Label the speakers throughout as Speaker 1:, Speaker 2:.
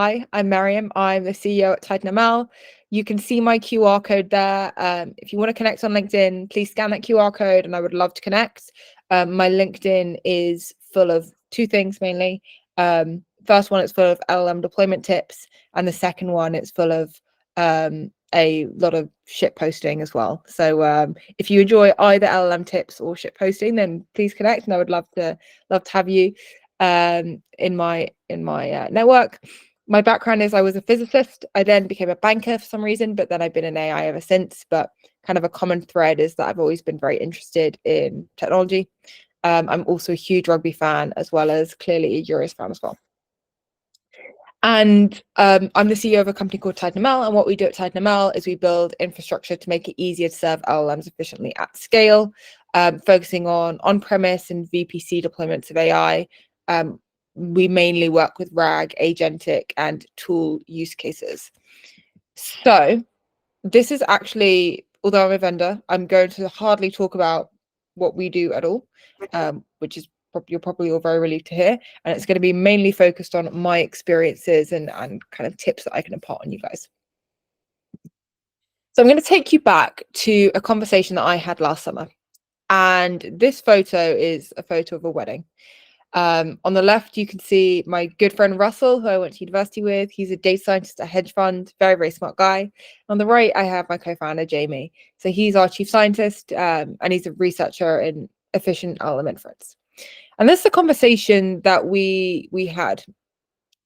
Speaker 1: Hi, I'm Meryem. I'm the CEO at TitanML. You can see my QR code there. If you want to connect on LinkedIn, please scan that QR code and I would love to connect. My LinkedIn is full of two things mainly. First one, it's full of LLM deployment tips. And the second one, it's full of a lot of shit posting as well. So if you enjoy either LLM tips or shit posting, then please connect and I would love to have you in my network. My background is I was a physicist. I then became a banker for some reason, but then I've been in AI ever since. But kind of a common thread is that I've always been very interested in technology. I'm also a huge rugby fan, as well as clearly a Euros fan as well. And I'm the CEO of a company called TitanML. And what we do at TitanML is we build infrastructure to make it easier to serve LLMs efficiently at scale, focusing on on-premise and VPC deployments of AI. We mainly work with RAG, agentic, and tool use cases. So this is actually, although I'm a vendor, I'm going to hardly talk about what we do at all, which is you're probably all very relieved to hear. And it's going to be mainly focused on my experiences and kind of tips that I can impart on you guys. So I'm going to take you back to a conversation that I had last summer. And this photo is a photo of a wedding. On the left, you can see my good friend Russell, who I went to university with. He's a data scientist at a hedge fund, very, very smart guy. On the right, I have my co-founder, Jamie. So he's our chief scientist, and he's a researcher in efficient LLM inference. And this is a conversation that we had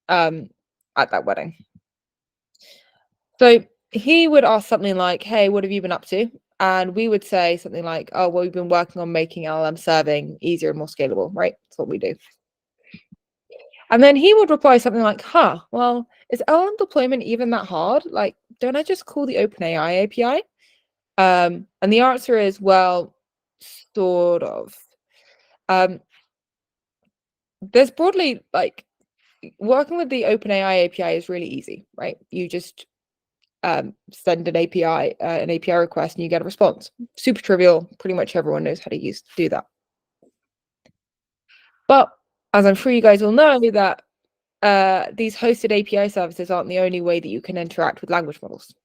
Speaker 1: at that wedding. So he would ask something like, hey, what have you been up to? And we would say something like, oh, well, we've been working on making LLM serving easier and more scalable, right? That's what we do. And then he would reply something like, huh, well, is LLM deployment even that hard? Like, don't I just call the OpenAI API? And the answer is, well, sort of. There's broadly, like, working with the OpenAI API is really easy, right? You just send an API request and you get a response. Super trivial. Pretty much everyone knows how to do that. But as I'm sure you guys all know, that these hosted API services aren't the only way that you can interact with language models.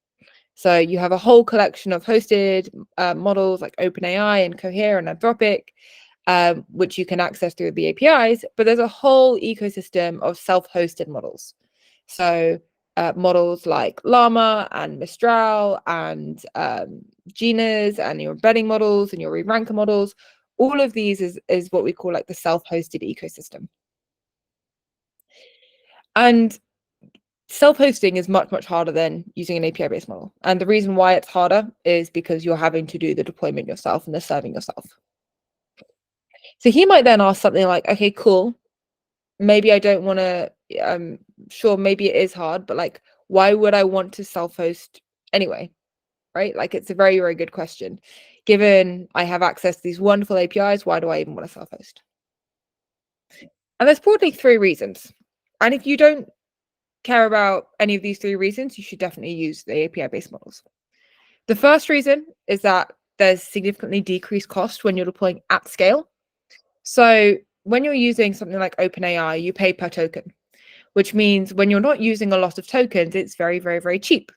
Speaker 1: So you have a whole collection of hosted models like OpenAI and Cohere and Anthropic, which you can access through the APIs, but there's a whole ecosystem of self-hosted models. So models like Llama and Mistral and Genus and your embedding models and your re-ranker models, all of these is what we call like the self-hosted ecosystem. And self-hosting is much, much harder than using an API-based model. And the reason why it's harder is because you're having to do the deployment yourself and the serving yourself. So he might then ask something like, okay, cool. Maybe I don't want to, sure, maybe it is hard, but like, why would I want to self-host anyway? Right? Like, it's a very, very good question. Given I have access to these wonderful APIs, why do I even want to self-host? And there's broadly three reasons. And if you don't care about any of these three reasons, you should definitely use the API-based models. The first reason is that there's significantly decreased cost when you're deploying at scale. So when you're using something like OpenAI, you pay per token, which means when you're not using a lot of tokens, it's very, very, very cheap.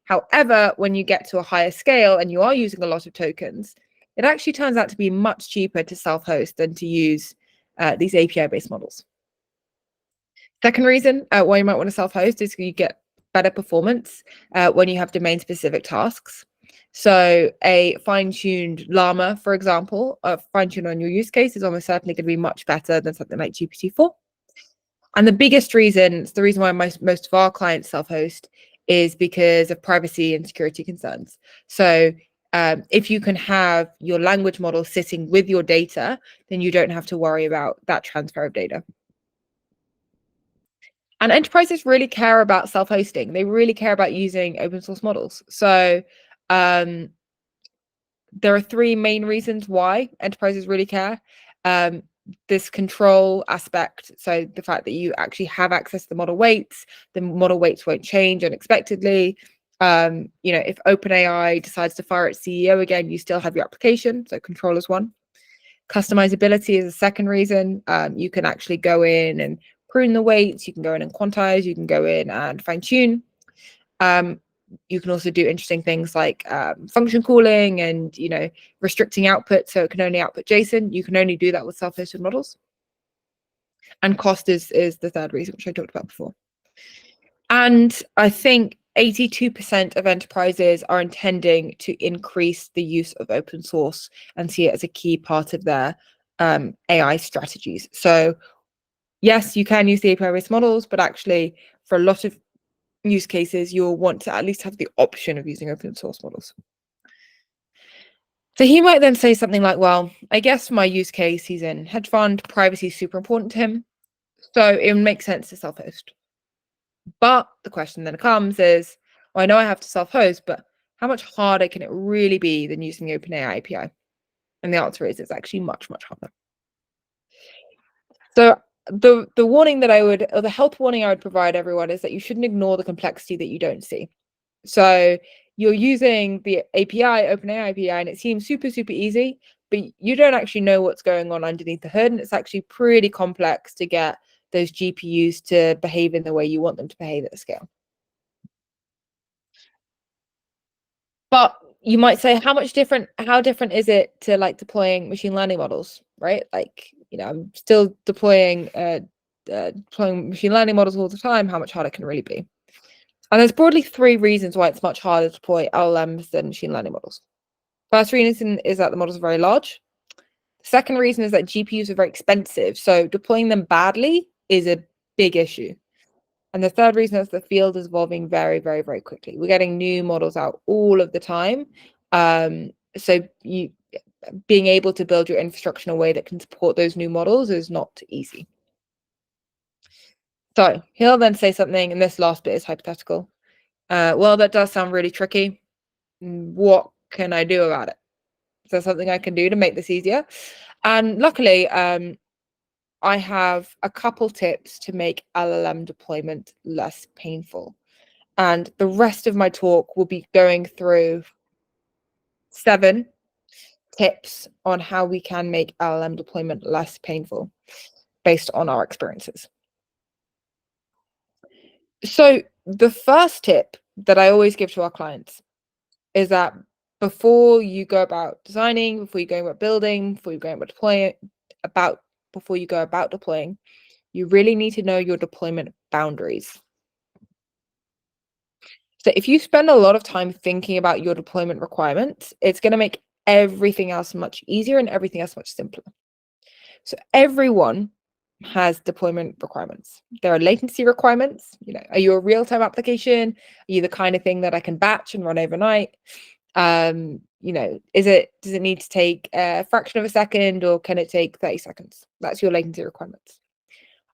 Speaker 1: However, when you get to a higher scale and you are using a lot of tokens, it actually turns out to be much cheaper to self-host than to use these API-based models. Second reason why you might want to self-host is you get better performance when you have domain-specific tasks. So a fine-tuned Llama, for example, fine-tuned on your use case is almost certainly going to be much better than something like GPT-4. And the biggest reason, the reason why most of our clients self-host is because of privacy and security concerns. So if you can have your language model sitting with your data, then you don't have to worry about that transfer of data. And enterprises really care about self-hosting. They really care about using open source models. So there are three main reasons why enterprises really care. This control aspect, so the fact that you actually have access to the model weights won't change unexpectedly. If OpenAI decides to fire its CEO again, you still have your application, so control is one. Customizability is a second reason. You can actually go in and prune the weights, you can go in and quantize, you can go in and fine tune. You can also do interesting things like function calling and, restricting output so it can only output JSON. You can only do that with self-hosted models. And cost is the third reason, which I talked about before. And I think 82% of enterprises are intending to increase the use of open source and see it as a key part of their AI strategies. So yes, you can use the API-based models, but actually for a lot of use cases, you'll want to at least have the option of using open source models. So he might then say something like, well, I guess my use case, he's in hedge fund, privacy is super important to him. So it makes sense to self-host. But the question then comes is, well, I know I have to self-host, but how much harder can it really be than using the OpenAI API? And the answer is it's actually much, much harder. So the warning that or the health warning I would provide everyone is that you shouldn't ignore the complexity that you don't see. So you're using the API, OpenAI API, and it seems super, super easy, but you don't actually know what's going on underneath the hood. And it's actually pretty complex to get those GPUs to behave in the way you want them to behave at the scale. But you might say, how different is it to like deploying machine learning models, right? Like, I'm still deploying machine learning models all the time. How much harder can it really be? And there's broadly three reasons why it's much harder to deploy LLMs than machine learning models. First reason is that the models are very large. The second reason is that GPUs are very expensive. So deploying them badly is a big issue. And the third reason is the field is evolving very, very, very quickly. We're getting new models out all of the time. So being able to build your infrastructure in a way that can support those new models is not easy. So he'll then say something, and this last bit is hypothetical. Well, that does sound really tricky. What can I do about it? Is there something I can do to make this easier? And luckily, I have a couple tips to make LLM deployment less painful. And the rest of my talk will be going through 7 tips on how we can make LLM deployment less painful based on our experiences. So the first tip that I always give to our clients is that before you go about designing, before you go about building, before you go about deploying, you really need to know your deployment boundaries. So if you spend a lot of time thinking about your deployment requirements, it's going to make everything else much easier and everything else much simpler. So everyone has deployment requirements. There are latency requirements. Are you a real-time application? Are you the kind of thing that I can batch and run overnight? Does it need to take a fraction of a second, or can it take 30 seconds? That's your latency requirements.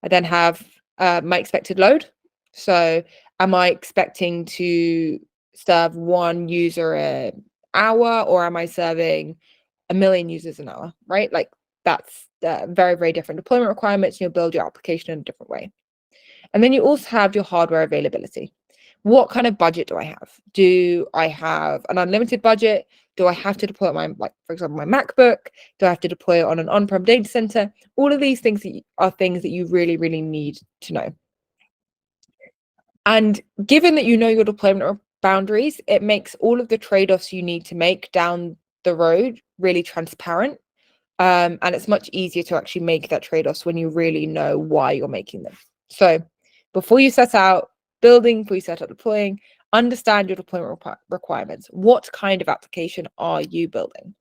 Speaker 1: I then have my expected load. So am I expecting to serve one user an hour, or am I serving 1 million users an hour, right? Like that's very, very different deployment requirements. You'll build your application in a different way. And then you also have your hardware availability. What kind of budget do I have? Do I have an unlimited budget? Do I have to deploy it for example, my MacBook? Do I have to deploy it on an on-prem data center? All of these things are things that you really, really need to know. And given that you know your deployment boundaries, it makes all of the trade-offs you need to make down the road really transparent. And it's much easier to actually make that trade-offs when you really know why you're making them. So before you set out building, before you set out deploying, understand your deployment requirements. What kind of application are you building?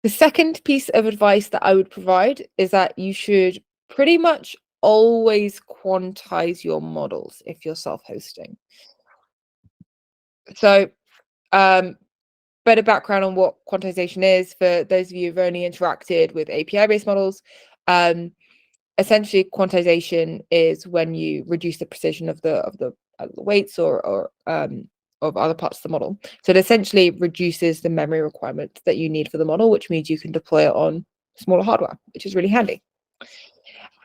Speaker 1: The second piece of advice that I would provide is that you should pretty much always quantize your models if you're self-hosting. So bit of background on what quantization is for those of you who've only interacted with API-based models. Essentially, quantization is when you reduce the precision of the weights or of other parts of the model. So it essentially reduces the memory requirement that you need for the model, which means you can deploy it on smaller hardware, which is really handy.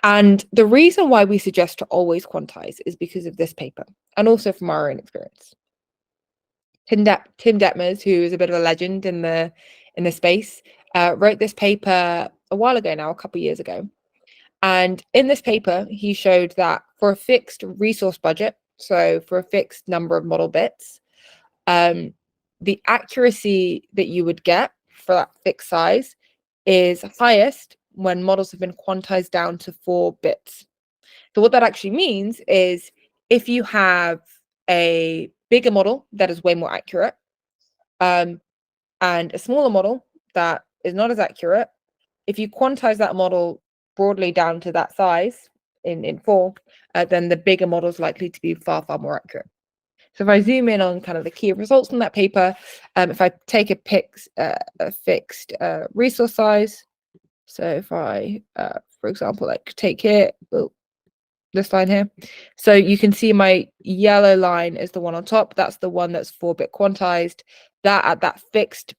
Speaker 1: And the reason why we suggest to always quantize is because of this paper, and also from our own experience. Tim Detmers, who is a bit of a legend in the space, wrote this paper a while ago now, a couple of years ago. And in this paper, he showed that for a fixed resource budget, so for a fixed number of model bits, the accuracy that you would get for that fixed size is highest when models have been quantized down to 4 bits. So what that actually means is if you have a bigger model that is way more accurate, and a smaller model that is not as accurate, if you quantize that model broadly down to that size in 4, then the bigger model is likely to be far, far more accurate. So if I zoom in on kind of the key results from that paper, if I take a fixed resource size, so if I, for example, like take here, this line here, so you can see my yellow line is the one on top. That's the one that's 4-bit quantized. That at that fixed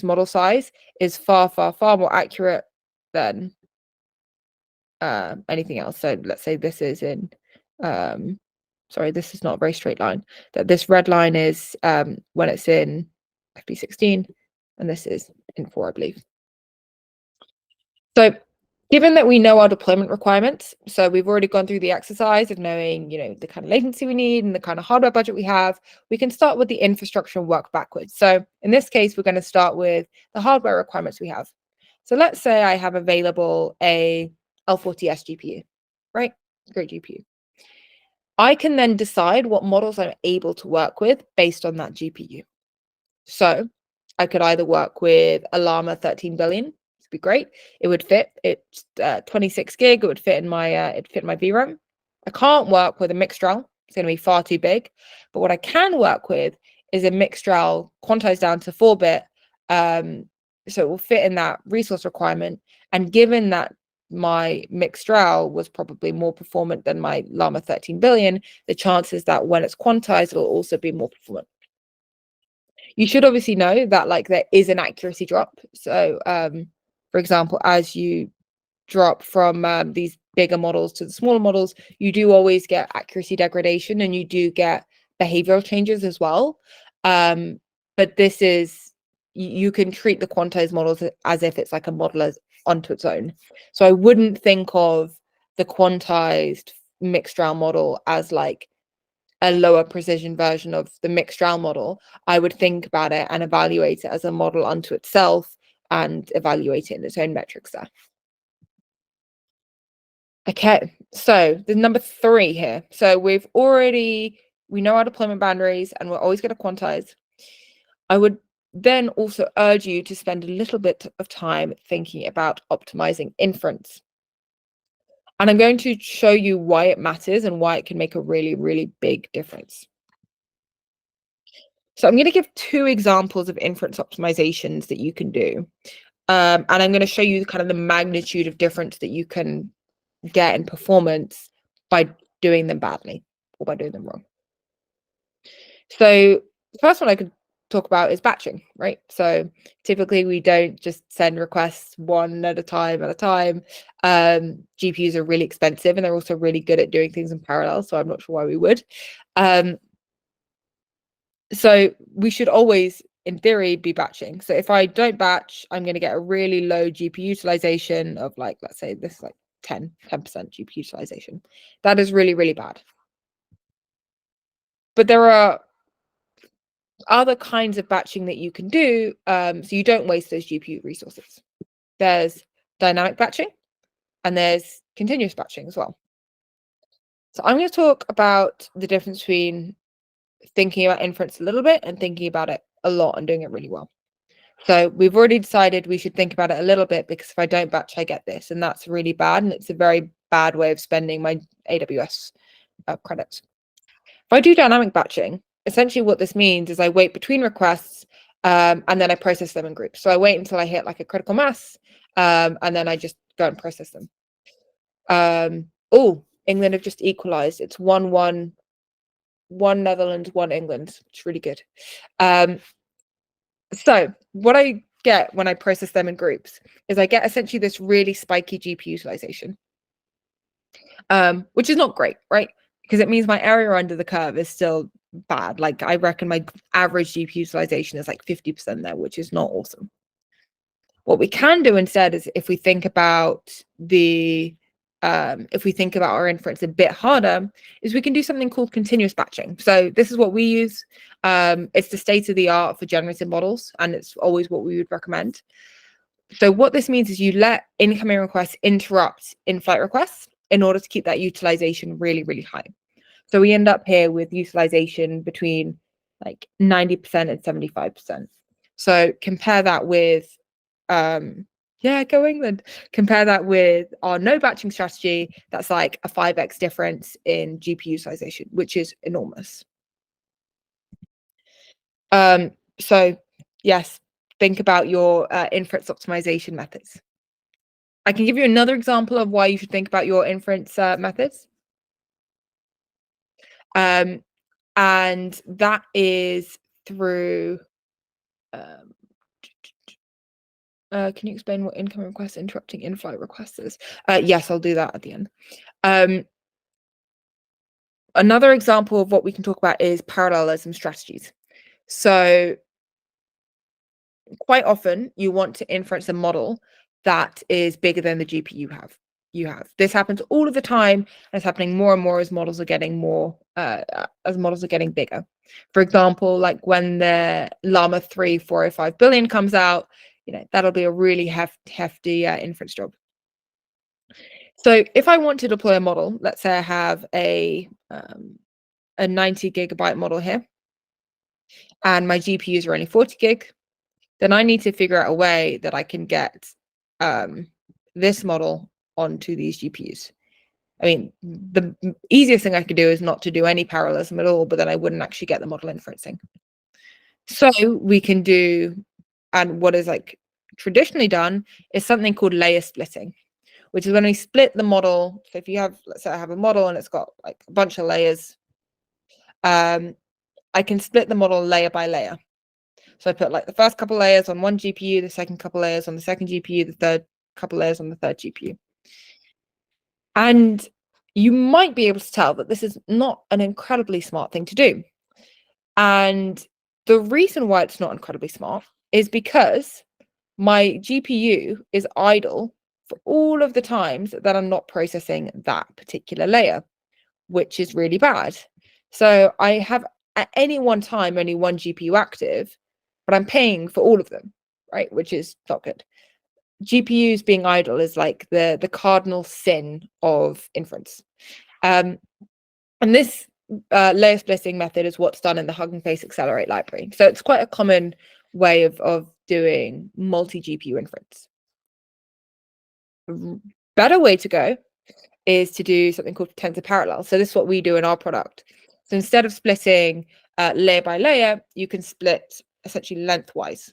Speaker 1: model size is far, far, far more accurate than anything else. So let's say this is in sorry, this is not a very straight line. That this red line is when it's in FP16, and this is in 4, I believe. So given that we know our deployment requirements, so we've already gone through the exercise of knowing, the kind of latency we need and the kind of hardware budget we have, we can start with the infrastructure and work backwards. So in this case, we're going to start with the hardware requirements we have. So let's say I have available a L40S GPU, right? Great GPU. I can then decide what models I'm able to work with based on that GPU. So I could either work with a Llama 13 billion, it'd be great. It would fit. It's 26 gig. It would fit in my VRAM. I can't work with a Mixtral. It's going to be far too big. But what I can work with is a Mixtral quantized down to 4-bit. So it will fit in that resource requirement. And given that my Mixtral was probably more performant than my Llama 13 billion, the chances that when it's quantized, it'll also be more performant. You should obviously know that there is an accuracy drop. So for example, as you drop from these bigger models to the smaller models, you do always get accuracy degradation, and you do get behavioral changes as well. But this is, you can treat the quantized models as if it's like a model onto its own. So I wouldn't think of the quantized Mixtral model as like a lower precision version of the Mixtral model. I would think about it and evaluate it as a model unto itself and evaluate it in its own metrics there. Okay, so there's number 3 here. So we know our deployment boundaries, and we're always going to quantize. I would then also urge you to spend a little bit of time thinking about optimizing inference. And I'm going to show you why it matters and why it can make a really, really big difference. So I'm going to give 2 examples of inference optimizations that you can do. And I'm going to show you kind of the magnitude of difference that you can get in performance by doing them badly or by doing them wrong. So the first one I could talk about is batching, right? So typically we don't just send requests one at a time. GPUs are really expensive, and they're also really good at doing things in parallel. So I'm not sure why we would. So we should always, in theory, be batching. So if I don't batch, I'm going to get a really low GPU utilization of let's say this is 10% GPU utilization. That is really, really bad. But there are other kinds of batching that you can do, so you don't waste those GPU resources. There's dynamic batching, and there's continuous batching as well. So I'm going to talk about the difference between thinking about inference a little bit and thinking about it a lot and doing it really well. So we've already decided we should think about it a little bit, because if I don't batch, I get this, and that's really bad, and it's a very bad way of spending my AWS credits. If I do dynamic batching, essentially what this means is I wait between requests, and then I process them in groups. So I wait until I hit a critical mass, and then I just go and process them. England have just equalized. It's 1-1, 1 Netherlands, 1 England. It's really good. So what I get when I process them in groups is I get essentially this really spiky GPU utilization, which is not great, right? Because it means my area under the curve is still bad. I reckon my average GPU utilization is 50% there, which is not awesome. What we can do instead is if we think about our inference a bit harder, is we can do something called continuous batching. So this is what we use. It's the state of the art for generative models, and it's always what we would recommend. So what this means is you let incoming requests interrupt in-flight requests in order to keep that utilization really, really high. So we end up here with utilization between like 90% and 75%. So compare that with go England. Compare that with our no batching strategy. That's like a 5x difference in GPU utilization, which is enormous. So yes, think about your inference optimization methods. I can give you another example of why you should think about your inference methods. And that is through can you explain what incoming requests interrupting in-flight requests is? Yes, I'll do that at the end. Another example of what we can talk about is parallelism strategies. So quite often you want to inference a model that is bigger than the GPU you have. This happens all of the time, and it's happening more and more as models are getting bigger. For example, like when the Llama 3 405 billion comes out, that'll be a really hefty inference job. So if I want to deploy a model, let's say I have a 90 gigabyte model here, and my GPUs are only 40 gig, then I need to figure out a way that I can get this model onto these GPUs. I mean, the easiest thing I could do is not to do any parallelism at all, but then I wouldn't actually get the model inferencing. So we can do, and what is like traditionally done is something called layer splitting, which is when we split the model. So if you have, let's say I have a model and it's got like a bunch of layers, I can split the model layer by layer. So I put like the first couple layers on one GPU, the second couple layers on the second GPU, the third couple layers on the third GPU. And you might be able to tell that this is not an incredibly smart thing to do. And the reason why it's not incredibly smart is because my GPU is idle for all of the times that I'm not processing that particular layer, which is really bad. So I have at any one time only one GPU active, but I'm paying for all of them, right? Which is not good. GPUs being idle is like the cardinal sin of inference. And this layer splitting method is what's done in the Hugging Face Accelerate library. So it's quite a common way of doing multi-GPU inference. A better way to go is to do something called tensor parallel. So this is what we do in our product. So instead of splitting layer by layer, you can split essentially lengthwise.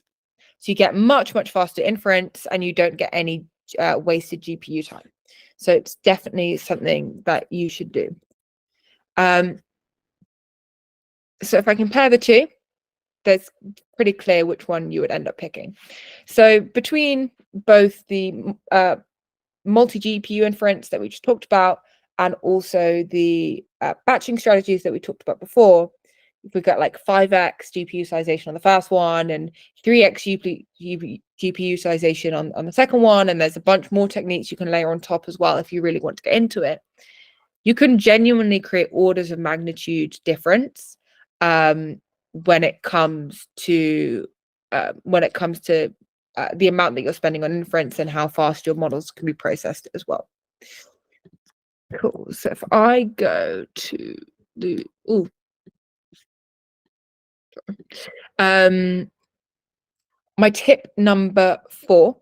Speaker 1: So you get much, much faster inference and you don't get any wasted GPU time. So it's definitely something that you should do. So if I compare the two, there's pretty clear which one you would end up picking. So between both the multi-GPU inference that we just talked about and also the batching strategies that we talked about before, if we got like 5x GPU utilization on the first one and 3x GPU utilization on the second one, and there's a bunch more techniques you can layer on top as well if you really want to get into it, you can genuinely create orders of magnitude difference when it comes to the amount that you're spending on inference and how fast your models can be processed as well. Cool. So if I go to the my tip number 4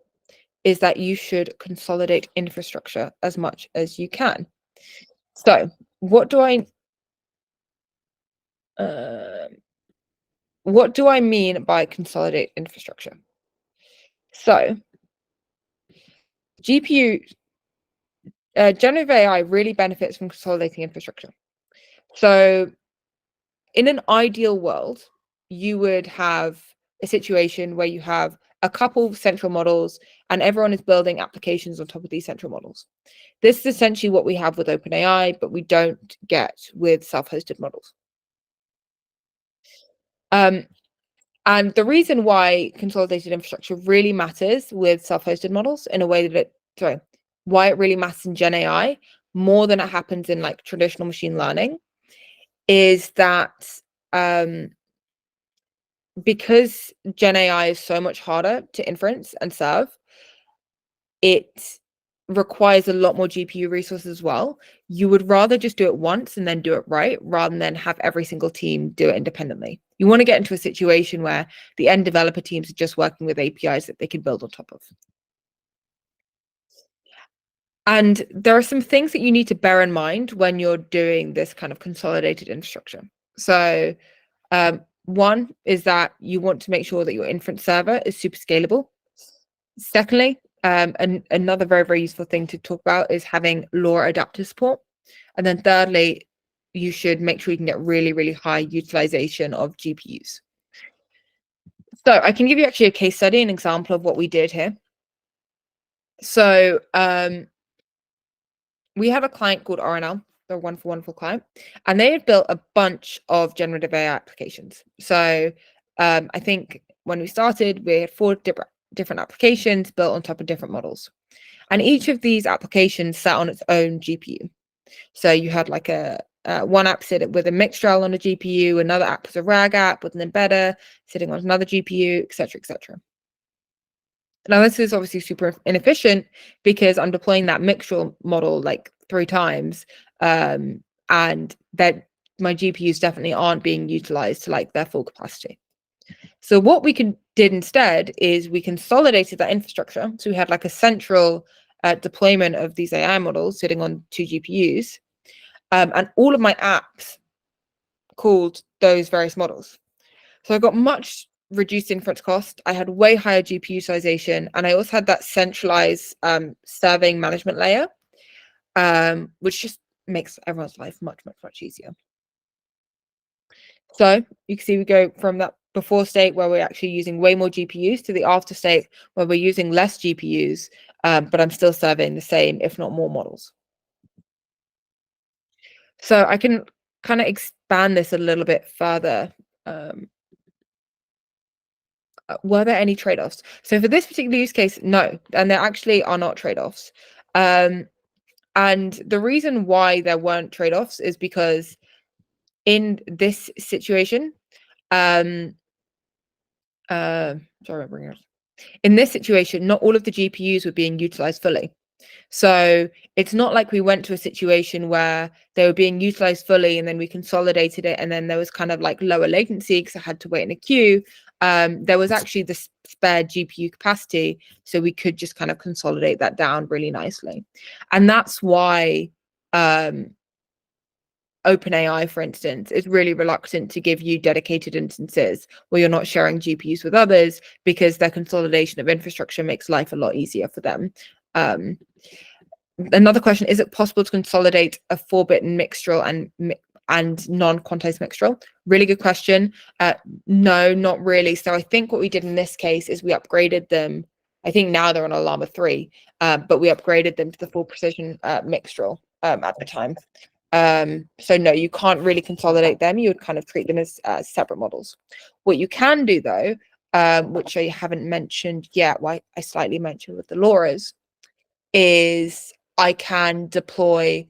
Speaker 1: is that you should consolidate infrastructure as much as you can. So what do I mean by consolidate infrastructure? So generative AI really benefits from consolidating infrastructure. So in an ideal world, you would have a situation where you have a couple of central models and everyone is building applications on top of these central models. This is essentially what we have with OpenAI, but we don't get with self-hosted models. And the reason why consolidated infrastructure really matters with self-hosted models in a way that why it really matters in Gen AI more than it happens in like traditional machine learning is that because Gen AI is so much harder to inference and serve, it requires a lot more GPU resources as well. You would rather just do it once and then do it right, rather than have every single team do it independently. You want to get into a situation where the end developer teams are just working with APIs that they can build on top of. And there are some things that you need to bear in mind when you're doing this kind of consolidated infrastructure. So one is that you want to make sure that your inference server is super scalable. Secondly, another very, very useful thing to talk about is having LoRa adaptive support. And then thirdly, you should make sure you can get really, really high utilization of GPUs. So I can give you actually a case study, an example of what we did here. So we have a client called RNL, the wonderful, wonderful client, and they had built a bunch of generative AI applications. So I think when we started, we had 4 different applications built on top of different models. And each of these applications sat on its own GPU. So you had like one app sitting with a Mixtral on a GPU, another app was a RAG app with an embedder sitting on another GPU, etc., etc. Now, this is obviously super inefficient because I'm deploying that Mixtral model like 3 times, and that my GPUs definitely aren't being utilized to like their full capacity. So what we did instead is we consolidated that infrastructure. So we had like a central deployment of these AI models sitting on 2 GPUs, and all of my apps called those various models. So I got much reduced inference cost. I had way higher GPU utilization, and I also had that centralized serving management layer, which just makes everyone's life much, much, much easier. So you can see we go from that before state where we're actually using way more GPUs to the after state where we're using less GPUs, but I'm still serving the same, if not more models. So I can kind of expand this a little bit further. Were there any trade-offs? So for this particular use case, no, and there actually are not trade-offs. And the reason why there weren't trade-offs is because in this situation, sorry, in this situation, not all of the GPUs were being utilized fully. So it's not like we went to a situation where they were being utilized fully and then we consolidated it and then there was kind of like lower latency because I had to wait in a queue. There was actually the spare GPU capacity, so we could just kind of consolidate that down really nicely. And that's why OpenAI, for instance, is really reluctant to give you dedicated instances where you're not sharing GPUs with others because their consolidation of infrastructure makes life a lot easier for them. Another question, is it possible to consolidate a 4-bit Mixtral and non-quantized Mixtral? Really good question. No, not really. So I think what we did in this case is we upgraded them. I think now they're on a Llama 3, but we upgraded them to the full precision Mixtral at the time. So no, you can't really consolidate them. You would kind of treat them as separate models. What you can do though, which I haven't mentioned yet, why I slightly mentioned with the LoRa's, is I can deploy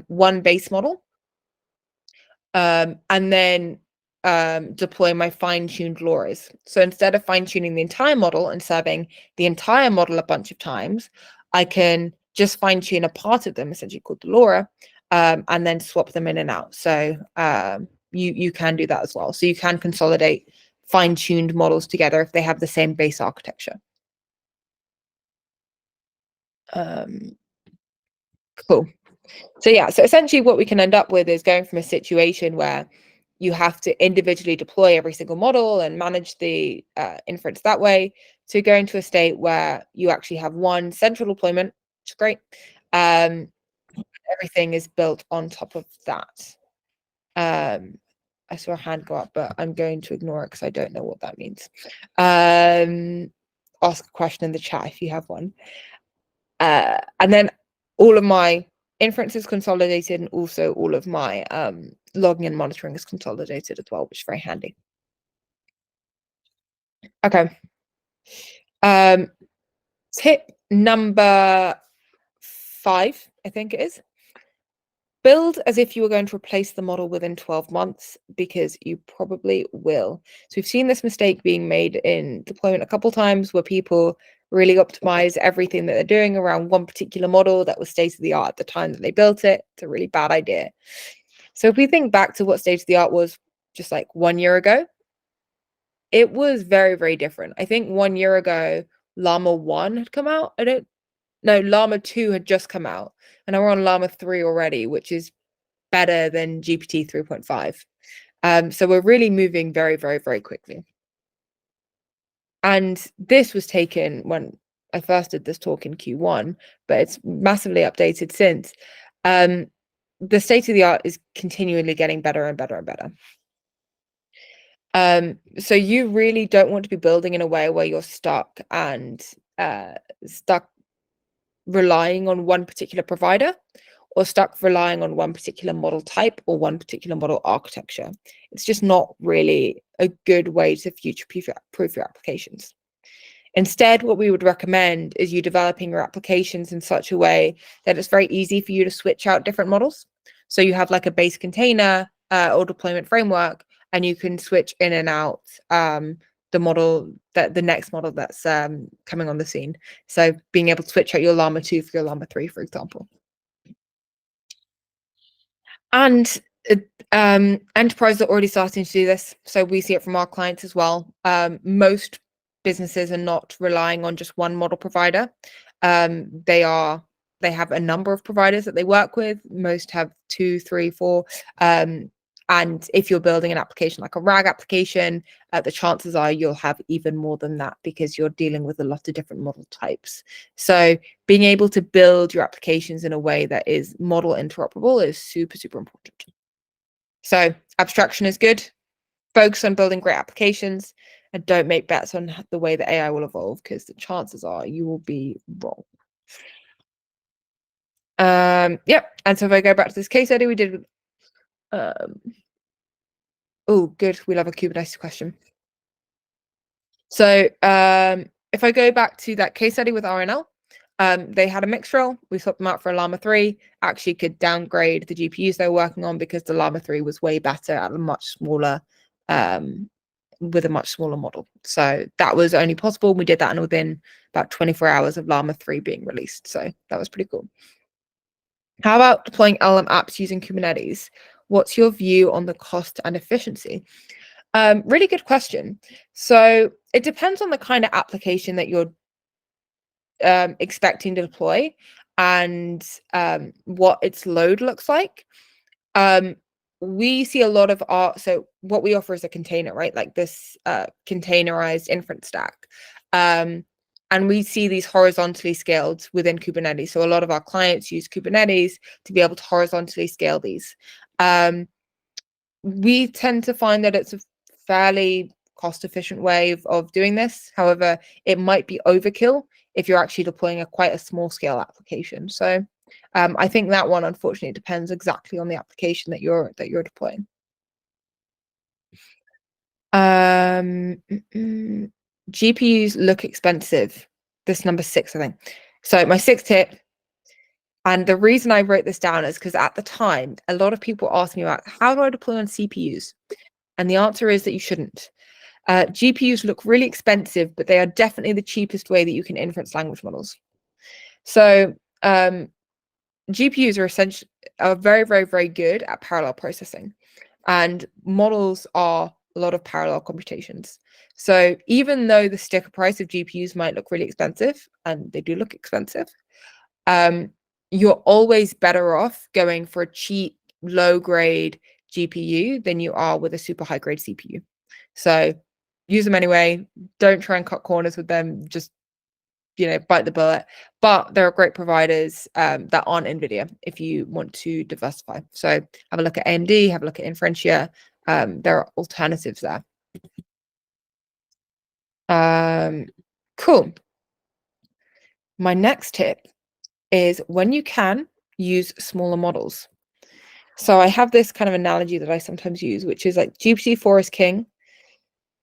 Speaker 1: one base model and then deploy my fine-tuned LoRa's. So instead of fine-tuning the entire model and serving the entire model a bunch of times, I can just fine-tune a part of them, essentially called the LoRa, and then swap them in and out. So you can do that as well. So you can consolidate fine-tuned models together if they have the same base architecture. Cool. So yeah, so essentially what we can end up with is going from a situation where you have to individually deploy every single model and manage the inference that way, to going to a state where you actually have one central deployment, which is great. Everything is built on top of that. I saw a hand go up, but I'm going to ignore it because I don't know what that means. Ask a question in the chat if you have one. And then all of my inference is consolidated, and also all of my logging and monitoring is consolidated as well, which is very handy. Okay. Um, Tip number 5, I think it is. Build as if you were going to replace the model within 12 months, because you probably will. So we've seen this mistake being made in deployment a couple times, where people really optimize everything that they're doing around one particular model that was state of the art at the time that they built it. It's a really bad idea. So if we think back to what state of the art was just like 1 year ago, it was very, very different. I think 1 year ago, Llama 1 had come out. Llama 2 had just come out. And we're on Llama 3 already, which is better than GPT 3.5. So we're really moving very, very, very quickly. And this was taken when I first did this talk in Q1, but it's massively updated since. The state of the art is continually getting better and better and better. So you really don't want to be building in a way where you're stuck relying on one particular provider, or stuck relying on one particular model type or one particular model architecture. It's just not really a good way to future-proof your applications. Instead, what we would recommend is you developing your applications in such a way that it's very easy for you to switch out different models. So you have like a base container or deployment framework, and you can switch in and out the next model that's coming on the scene. So being able to switch out your Llama 2 for your Llama 3, for example. And enterprises are already starting to do this. So we see it from our clients as well. Most businesses are not relying on just one model provider. They have a number of providers that they work with. Most have 2, 3, 4. And if you're building an application like a RAG application, the chances are you'll have even more than that, because you're dealing with a lot of different model types. So being able to build your applications in a way that is model interoperable is super, super important. So abstraction is good. Focus on building great applications, and don't make bets on the way that AI will evolve, because the chances are you will be wrong. Yep. And so if I go back to this case study we did with, oh, good. We love a Kubernetes question. So if I go back to that case study with RNL, they had a mixed role. We swapped them out for a Llama 3. Actually could downgrade the GPUs they were working on, because the Llama 3 was way better at a much smaller, with a much smaller model. So that was only possible. We did that within about 24 hours of Llama 3 being released. So that was pretty cool. How about deploying LLM apps using Kubernetes? What's your view on the cost and efficiency? Really good question. So it depends on the kind of application that you're expecting to deploy, and what its load looks like. We see a lot of so what we offer is a container, right? Like this containerized inference stack. And we see these horizontally scaled within Kubernetes. So a lot of our clients use Kubernetes to be able to horizontally scale these. We tend to find that it's a fairly cost-efficient way of doing this. However, it might be overkill if you're actually deploying quite a small scale application. So I think that one, unfortunately, depends exactly on the application that you're deploying. GPUs look expensive. This number 6, I think. So my 6th tip, and the reason I wrote this down is because at the time, a lot of people asked me about, how do I deploy on CPUs? And the answer is that you shouldn't. GPUs look really expensive, but they are definitely the cheapest way that you can inference language models. So GPUs are very, very, very good at parallel processing, and models are a lot of parallel computations. So even though the sticker price of GPUs might look really expensive, and they do look expensive, you're always better off going for a cheap, low-grade GPU than you are with a super high-grade CPU. So use them anyway. Don't try and cut corners with them. Just, bite the bullet. But there are great providers that aren't NVIDIA if you want to diversify. So have a look at AMD, have a look at Inferentia. There are alternatives there. Cool. My next tip is, when you can, use smaller models. So I have this kind of analogy that I sometimes use, which is like GPT-4 is king,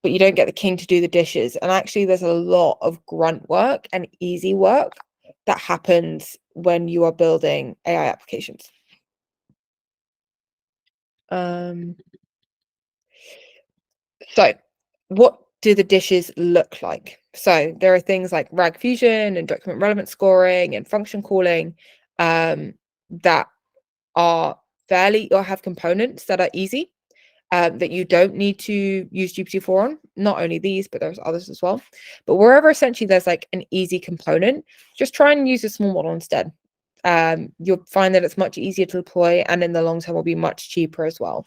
Speaker 1: but you don't get the king to do the dishes. And actually, there's a lot of grunt work and easy work that happens when you are building AI applications. So what do the dishes look like? So there are things like RAG fusion and document relevance scoring and function calling that are fairly, or have components that are easy, that you don't need to use GPT-4 on. Not only these, but there's others as well. But wherever essentially there's like an easy component, just try and use a small model instead. You'll find that it's much easier to deploy, and in the long term will be much cheaper as well,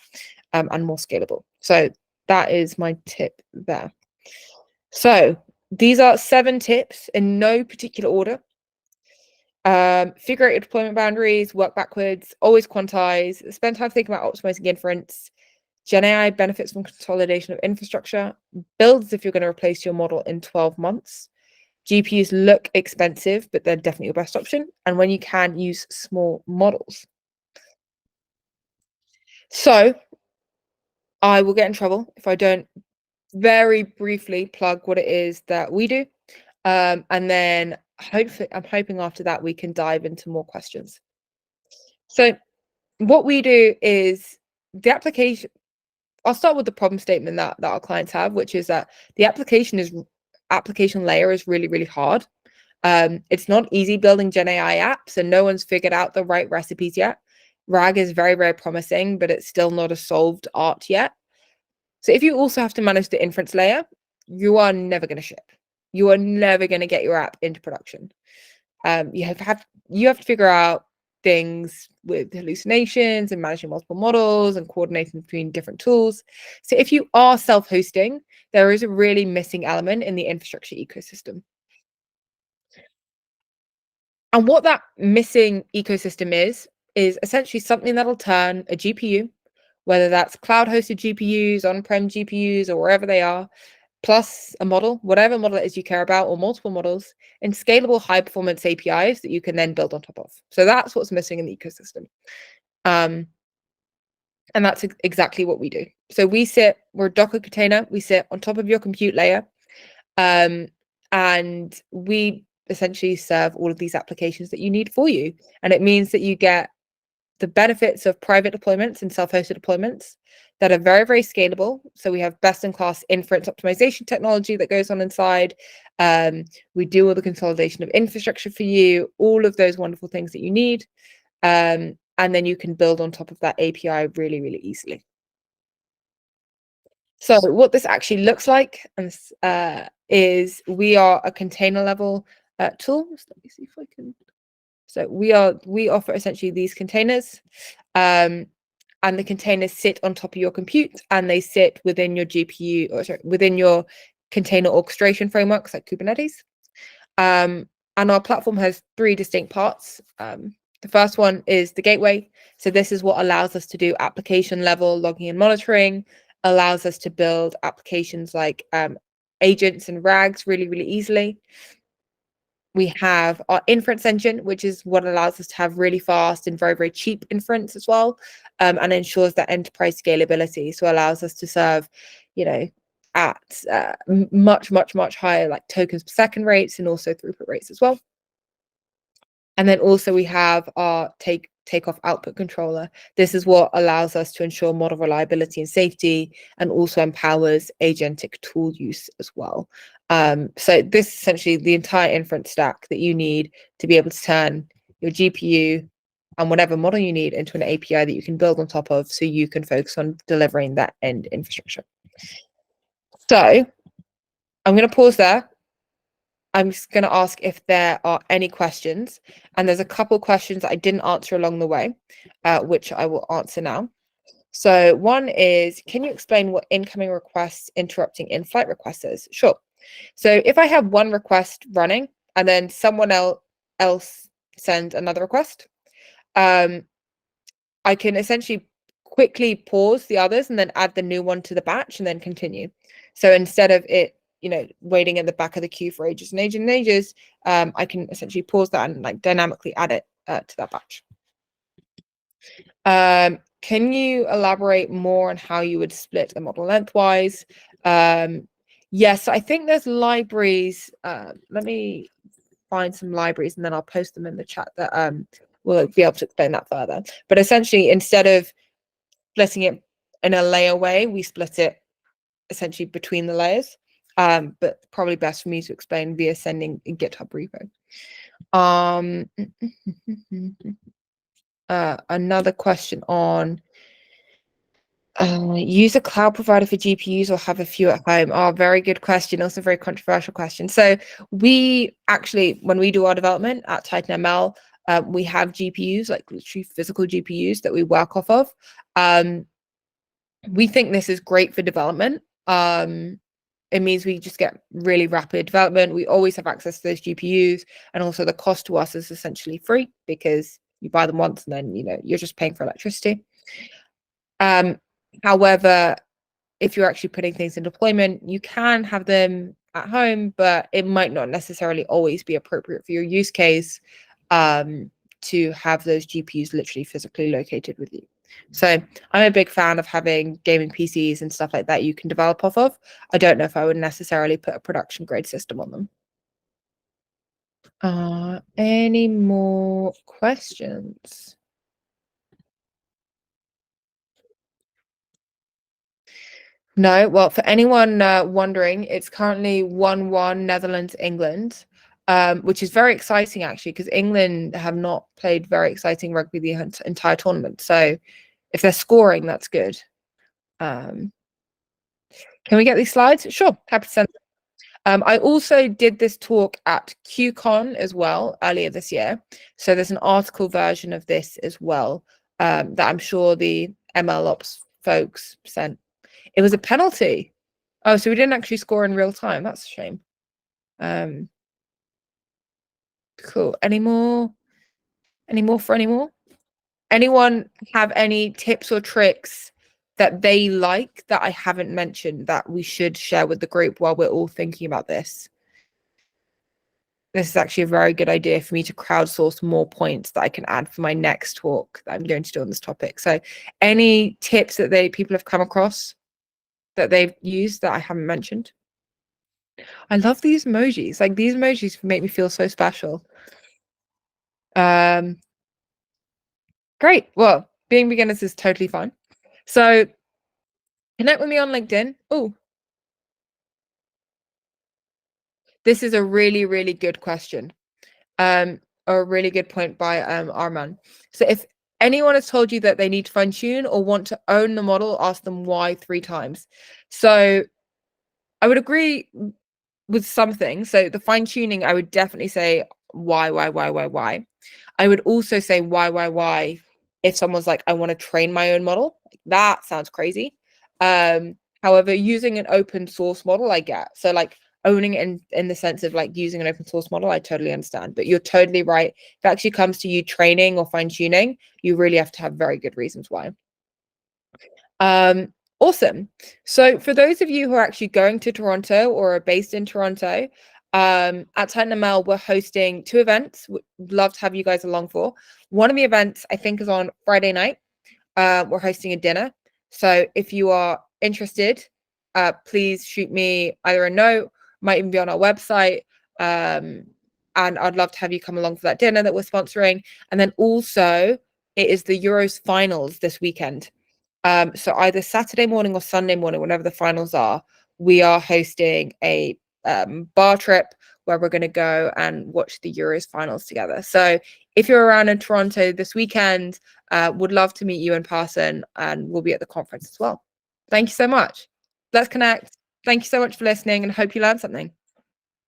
Speaker 1: and more scalable. So that is my tip there. So these are 7 tips in no particular order. Figure out your deployment boundaries, work backwards, always quantize, spend time thinking about optimizing inference. Gen AI benefits from consolidation of infrastructure. Build as if you're going to replace your model in 12 months. GPUs look expensive, but they're definitely your best option. And when you can, use small models. So I will get in trouble if I don't very briefly plug what it is that we do. And then hopefully, I'm hoping after that we can dive into more questions. So what we do is the application. I'll start with the problem statement that our clients have, which is that the application layer is really, really hard. It's not easy building Gen AI apps, and no one's figured out the right recipes yet. RAG is very, very promising, but it's still not a solved art yet. So if you also have to manage the inference layer, you are never going to ship. You are never going to get your app into production. You have to figure out things with hallucinations and managing multiple models and coordinating between different tools. So if you are self-hosting, there is a really missing element in the infrastructure ecosystem. And what that missing ecosystem is essentially something that'll turn a GPU, whether that's cloud-hosted GPUs, on-prem GPUs, or wherever they are, plus a model, whatever model it is you care about, or multiple models, in scalable high-performance APIs that you can then build on top of. So that's what's missing in the ecosystem. And that's exactly what we do. So we're a Docker container, we sit on top of your compute layer, and we essentially serve all of these applications that you need for you. And it means that you get the benefits of private deployments and self-hosted deployments that are very, very scalable. So we have best-in-class inference optimization technology that goes on inside. We do all the consolidation of infrastructure for you, all of those wonderful things that you need. And then you can build on top of that API really, really easily. So what this actually looks like is we are a container level tool. So let me see if I can. So we offer essentially these containers, and the containers sit on top of your compute, and they sit within your GPU, or sorry, within your container orchestration frameworks like Kubernetes. And our platform has 3 distinct parts. The first one is the gateway. So this is what allows us to do application level logging and monitoring, allows us to build applications like agents and RAGs really, really easily. We have our inference engine, which is what allows us to have really fast and very, very cheap inference as well, and ensures that enterprise scalability. So allows us to serve, at much, much, much higher like tokens per second rates, and also throughput rates as well. And then also we have our takeoff output controller. This is what allows us to ensure model reliability and safety, and also empowers agentic tool use as well. So this is essentially the entire inference stack that you need to be able to turn your GPU and whatever model you need into an API that you can build on top of, so you can focus on delivering that end infrastructure. So I'm going to pause there. I'm just going to ask if there are any questions. And there's a couple questions that I didn't answer along the way, which I will answer now. So one is, can you explain what incoming requests interrupting in-flight requests is? Sure. So if I have one request running and then someone else sends another request, I can essentially quickly pause the others and then add the new one to the batch and then continue. So instead of it, waiting in the back of the queue for ages and ages and ages, I can essentially pause that and like dynamically add it to that batch. Can you elaborate more on how you would split a model lengthwise? Yes, I think there's libraries. Let me find some libraries and then I'll post them in the chat that will be able to explain that further. But essentially, instead of splitting it in a layer way, we split it essentially between the layers. But probably best for me to explain via sending a GitHub repo. Another question on use a cloud provider for GPUs or have a few at home? Oh, very good question. Also, very controversial question. So we actually, when we do our development at TitanML, we have GPUs, like literally physical GPUs that we work off of. We think this is great for development. It means we just get really rapid development. We always have access to those GPUs, and also the cost to us is essentially free because you buy them once and then you're just paying for electricity. However, if you're actually putting things in deployment, you can have them at home, but it might not necessarily always be appropriate for your use case to have those GPUs literally physically located with you. So I'm a big fan of having gaming PCs and stuff like that you can develop off of. I don't know if I would necessarily put a production grade system on them. Any more questions? No, well, for anyone wondering, it's currently 1-1 Netherlands, England, which is very exciting actually, because England have not played very exciting rugby the entire tournament. So if they're scoring, that's good. Can we get these slides? Sure, happy to send them. I also did this talk at QCon as well earlier this year. So there's an article version of this as well that I'm sure the MLOps folks sent. It was a penalty. Oh, so we didn't actually score in real time. That's a shame. Cool. Any more for any more? Anyone have any tips or tricks that they like that I haven't mentioned that we should share with the group while we're all thinking about this? This is actually a very good idea for me to crowdsource more points that I can add for my next talk that I'm going to do on this topic. So any tips that people have come across that they've used that I haven't mentioned? I love these emojis. Like these emojis make me feel so special. Great. Well, being beginners is totally fine. So connect with me on LinkedIn. Oh, this is a really, really good question. A really good point by Arman. So if anyone has told you that they need to fine tune or want to own the model, ask them why 3 times. So I would agree with something. So the fine tuning, I would definitely say why. I would also say why if someone's like, I want to train my own model. That sounds crazy. However, using an open source model, I get. So like owning it in the sense of like using an open source model, I totally understand. But you're totally right. If it actually comes to you training or fine tuning, you really have to have very good reasons why. Awesome. So for those of you who are actually going to Toronto or are based in Toronto, at TitanML, we're hosting 2 events. Would love to have you guys along for. One of the events, I think, is on Friday night. We're hosting a dinner. So if you are interested, please shoot me either a note, might even be on our website. And I'd love to have you come along for that dinner that we're sponsoring. And then also, it is the Euros finals this weekend. So either Saturday morning or Sunday morning, whenever the finals are, we are hosting a bar trip where we're going to go and watch the Euros finals together. So if you're around in Toronto this weekend, would love to meet you in person, and we'll be at the conference as well. Thank you so much. Let's connect. Thank you so much for listening and hope you learned something.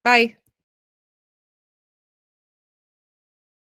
Speaker 1: Bye.